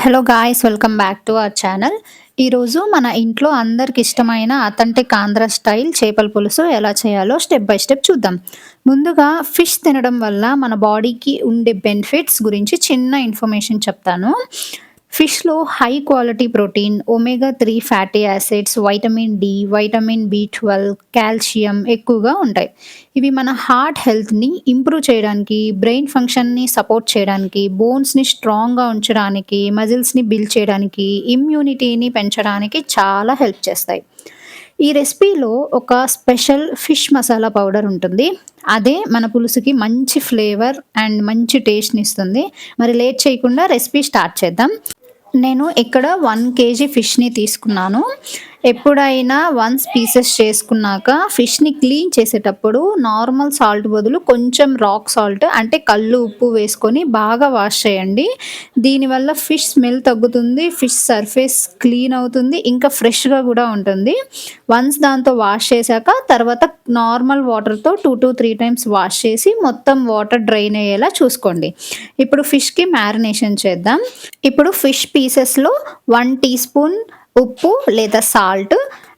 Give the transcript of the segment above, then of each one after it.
Hello guys, welcome back to our channel. ఈరోజు మన ఇంట్లో అందరికి ఇష్టమైన అథెంటిక్ ఆంధ్ర స్టైల్ చేపల పులుసు ఎలా చేయాలో స్టెప్ బై స్టెప్ చూద్దాం. ముందుగా ఫిష్ తినడం వల్ల మన బాడీకి ఉండే బెనిఫిట్స్ గురించి చిన్న ఇన్ఫర్మేషన్ చెప్తాను. ఫిష్‌లో high quality protein, omega 3 fatty acids, vitamin D, vitamin బి12, కాల్షియం ఎక్కువగా ఉంటాయి. ఇవి మన హార్ట్ హెల్త్‌ని ఇంప్రూవ్ చేయడానికి, బ్రెయిన్ ఫంక్షన్‌ని సపోర్ట్ చేయడానికి, బోన్స్‌ని స్ట్రాంగ్‌గా ఉంచడానికి, మజిల్స్‌ని బిల్డ్ చేయడానికి, ఇమ్యూనిటీని పెంచడానికి చాలా హెల్ప్ చేస్తాయి. ఈ రెసిపీలో ఒక స్పెషల్ ఫిష్ మసాలా పౌడర్ ఉంటుంది. అదే మన పులుసుకి మంచి ఫ్లేవర్ అండ్ మంచి టేస్ట్‌నిస్తుంది. మరి లేట్ చేయకుండా రెసిపీ స్టార్ట్ చేద్దాం. నేను ఇక్కడ 1 కేజీ ఫిష్‌ని తీసుకున్నాను. ఎప్పుడైనా వన్స్ పీసెస్ చేసుకున్నాక ఫిష్‌ని క్లీన్ చేసేటప్పుడు నార్మల్ సాల్ట్ బదులు కొంచెం రాక్ సాల్ట్ అంటే కల్లు ఉప్పు వేసుకొని బాగా వాష్ చేయండి. దీనివల్ల ఫిష్ స్మెల్ తగ్గుతుంది. ఫిష్ సర్ఫేస్ క్లీన్ అవుతుంది. ఇంకా ఫ్రెష్‌గా కూడా ఉంటుంది. వన్స్ దాంతో వాష్ చేశాక తర్వాత నార్మల్ వాటర్‌తో 2-3 టైమ్స్ వాష్ చేసి మొత్తం వాటర్ డ్రైన్ అయ్యేలా చూసుకోండి. ఇప్పుడు ఫిష్‌కి మ్యారినేషన్ చేద్దాం. ఇప్పుడు ఫిష్ పీసెస్‌లో 1 టీ స్పూన్ ఉప్పు లేదా salt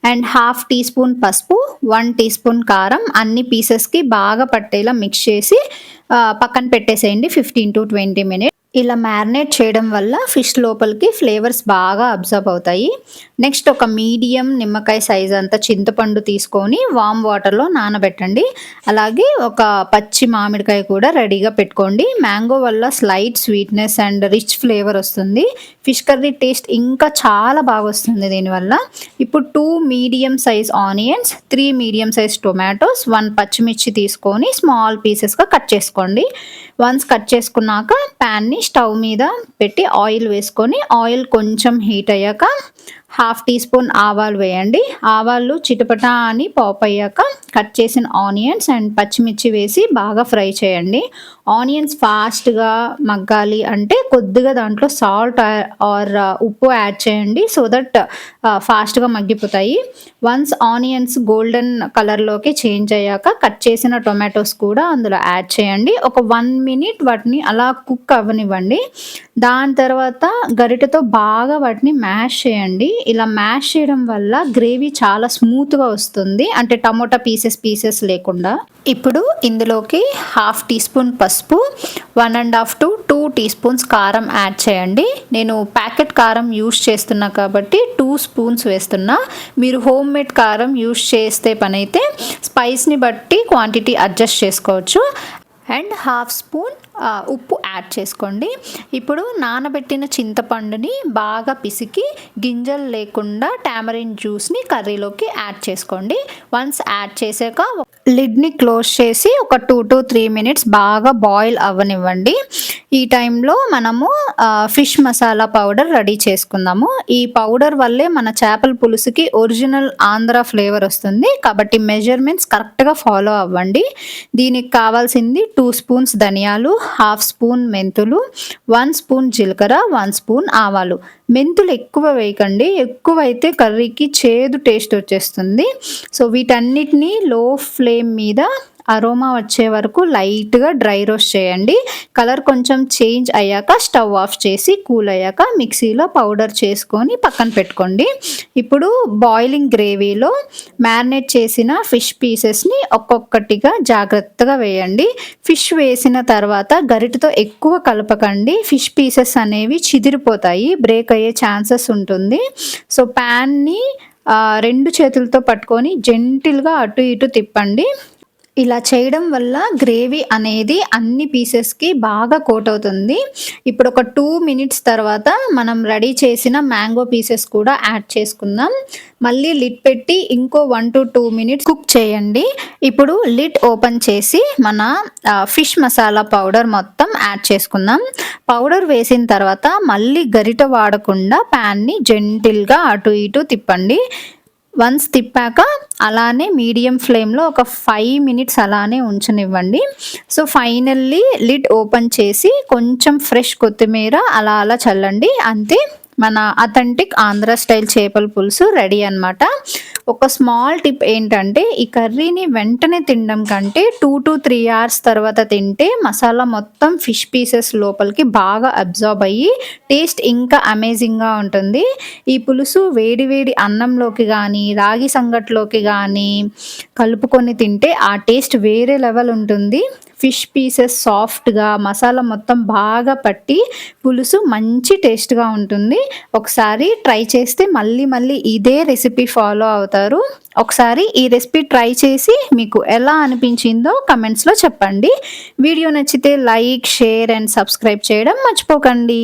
and half teaspoon పసుపు, 1 టీ స్పూన్ కారం అన్ని పీసెస్‌కి బాగా పట్టేలా మిక్స్ చేసి పక్కన పెట్టేసేయండి 15-20 మినిట్స్. ఇలా మ్యారినేట్ చేయడం వల్ల ఫిష్ లోపలికి ఫ్లేవర్స్ బాగా అబ్జర్వ్ అవుతాయి. నెక్స్ట్ ఒక మీడియం నిమ్మకాయ సైజ్ అంత చింతపండు తీసుకొని వామ్ వాటర్‌లో నానబెట్టండి. అలాగే ఒక పచ్చి మామిడికాయ కూడా రెడీగా పెట్టుకోండి. మ్యాంగో వల్ల slight sweetness and rich flavour వస్తుంది. ఫిష్ కర్రీ టేస్ట్ ఇంకా చాలా బాగొస్తుంది దీనివల్ల. ఇప్పుడు 2 medium size onions, 3 medium size tomatoes, 1 పచ్చిమిర్చి తీసుకొని స్మాల్ పీసెస్‌గా కట్ చేసుకోండి. వన్స్ కట్ చేసుకున్నాక ప్యాన్‌ని స్టవ్ మీద పెట్టి ఆయిల్ వేసుకొని ఆయిల్ కొంచెం హీట్ అయ్యాక హాఫ్ టీ స్పూన్ ఆవాలు వేయండి. ఆవాలు చిటపటా అని పాప్ అయ్యాక కట్ చేసిన ఆనియన్స్ అండ్ పచ్చిమిర్చి వేసి బాగా ఫ్రై చేయండి. ఆనియన్స్ ఫాస్ట్‌గా మగ్గాలి అంటే కొద్దిగా దాంట్లో సాల్ట్ ఆర్ ఉప్పు యాడ్ చేయండి. సో దట్ ఫాస్ట్‌గా మగ్గిపోతాయి. వన్స్ ఆనియన్స్ గోల్డెన్ కలర్‌లోకి చేంజ్ అయ్యాక కట్ చేసిన టొమాటోస్ కూడా అందులో యాడ్ చేయండి. ఒక 1 మినిట్ వాటిని అలా కుక్ అవ్వనివ్వండి. దాని తర్వాత గరిటెతో బాగా వాటిని మ్యాష్ చేయండి. ఇలా మ్యాష్ చేయడం వల్ల గ్రేవీ చాలా స్మూత్‌గా వస్తుంది. అంటే టమోటా పీసెస్ లేకుండా. ఇప్పుడు ఇందులోకి హాఫ్ టీ స్పూన్ పసుపు, 1.5-2 టీ స్పూన్స్ కారం యాడ్ చేయండి. నేను ప్యాకెట్ కారం యూస్ చేస్తున్నా కాబట్టి 2 స్పూన్స్ వేస్తున్నా. మీరు హోమ్ మేడ్ కారం యూస్ చేస్తే పనైతే స్పైస్‌ని బట్టి క్వాంటిటీ అడ్జస్ట్ చేసుకోవచ్చు. అండ్ హాఫ్ స్పూన్ ఉప్పు యాడ్ చేసుకోండి. ఇప్పుడు నానబెట్టిన చింతపండుని బాగా పిసికి గింజలు లేకుండా టామరిన్ జ్యూస్ని కర్రీలోకి యాడ్ చేసుకోండి. వన్స్ యాడ్ చేశాక లిడ్ని క్లోజ్ చేసి ఒక 2-3 మినిట్స్ బాగా బాయిల్ అవ్వనివ్వండి. ఈ టైంలో మనము ఫిష్ మసాలా పౌడర్ రెడీ చేసుకుందాము. ఈ పౌడర్ వల్లే మన చేపల పులుసుకి ఒరిజినల్ ఆంధ్ర ఫ్లేవర్ వస్తుంది. కాబట్టి మెజర్మెంట్స్ కరెక్ట్‌గా ఫాలో అవ్వండి. దీనికి కావాల్సింది 2 స్పూన్స్ ధనియాలు, హాఫ్ స్పూన్ మెంతులు, 1 స్పూన్ జీలకర్ర, 1 స్పూన్ ఆవాలు. మెంతులు ఎక్కువ వేయకండి. ఎక్కువైతే కర్రీకి చేదు టేస్ట్ వచ్చేస్తుంది. సో వీటన్నిటిని లో ఫ్లేమ్ మీద అరోమా వచ్చే వరకు లైట్‌గా డ్రై రోస్ట్ చేయండి. కలర్ కొంచెం చేంజ్ అయ్యాక స్టవ్ ఆఫ్ చేసి కూల్ అయ్యాక మిక్సీలో పౌడర్ చేసుకొని పక్కన పెట్టుకోండి. ఇప్పుడు బాయిలింగ్ గ్రేవీలో మ్యారినేట్ చేసిన ఫిష్ పీసెస్‌ని ఒక్కొక్కటిగా జాగ్రత్తగా వేయండి. ఫిష్ వేసిన తర్వాత గరిటెతో ఎక్కువ కలపకండి. ఫిష్ పీసెస్ అనేవి చిదిరిపోతాయి. బ్రేక్ అయ్యే ఛాన్సెస్ ఉంటుంది. సో ప్యాన్‌ని 2 చేతులతో పట్టుకొని జెంటిల్‌గా అటు ఇటు తిప్పండి. ఇలా చేయడం వల్ల గ్రేవీ అనేది అన్ని పీసెస్‌కి బాగా కోట్ అవుతుంది. ఇప్పుడు ఒక 2 మినిట్స్ తర్వాత మనం రెడీ చేసిన మ్యాంగో పీసెస్ కూడా యాడ్ చేసుకుందాం. మళ్ళీ లిడ్ పెట్టి ఇంకో 1-2 మినిట్స్ కుక్ చేయండి. ఇప్పుడు లిడ్ ఓపెన్ చేసి మన ఫిష్ మసాలా పౌడర్ మొత్తం యాడ్ చేసుకుందాం. పౌడర్ వేసిన తర్వాత మళ్ళీ గరిటె వాడకుండా ప్యాన్‌ని జెంటిల్‌గా అటు ఇటు తిప్పండి. వన్స్ తిప్పాక అలానే మీడియం ఫ్లేమ్‌లో ఒక 5 మినిట్స్ అలానే ఉంచనివ్వండి. సో ఫైనల్లీ లిడ్ ఓపెన్ చేసి కొంచెం ఫ్రెష్ కొత్తిమీర అలా చల్లండి. అంతే, మన అథెంటిక్ ఆంధ్ర స్టైల్ చేపల పులుసు రెడీ అన్నమాట. ఒక స్మాల్ టిప్ ఏంటంటే ఈ కర్రీని వెంటనే తినడం కంటే 2-3 అవర్స్ తర్వాత తింటే మసాలా మొత్తం ఫిష్ పీసెస్ లోపలికి బాగా అబ్జార్బ్ అయ్యి టేస్ట్ ఇంకా అమేజింగ్‌గా ఉంటుంది. ఈ పులుసు వేడి వేడి అన్నంలోకి గానీ, రాగి సంగట్లోకి గానీ కలుపుకొని తింటే ఆ టేస్ట్ వేరే లెవెల్ ఉంటుంది. ఫిష్ పీసెస్ సాఫ్ట్‌గా మసాలా మొత్తం బాగా పట్టి పులుసు మంచి టేస్ట్‌గా ఉంటుంది. ఒకసారి ట్రై చేస్తే మళ్ళీ మళ్ళీ ఇదే రెసిపీ ఫాలో అవుతారు. ఒకసారి ఈ రెసిపీ ట్రై చేసి మీకు ఎలా అనిపించిందో కమెంట్స్‌లో చెప్పండి. వీడియో నచ్చితే లైక్, షేర్ అండ్ సబ్స్క్రైబ్ చేయడం మర్చిపోకండి.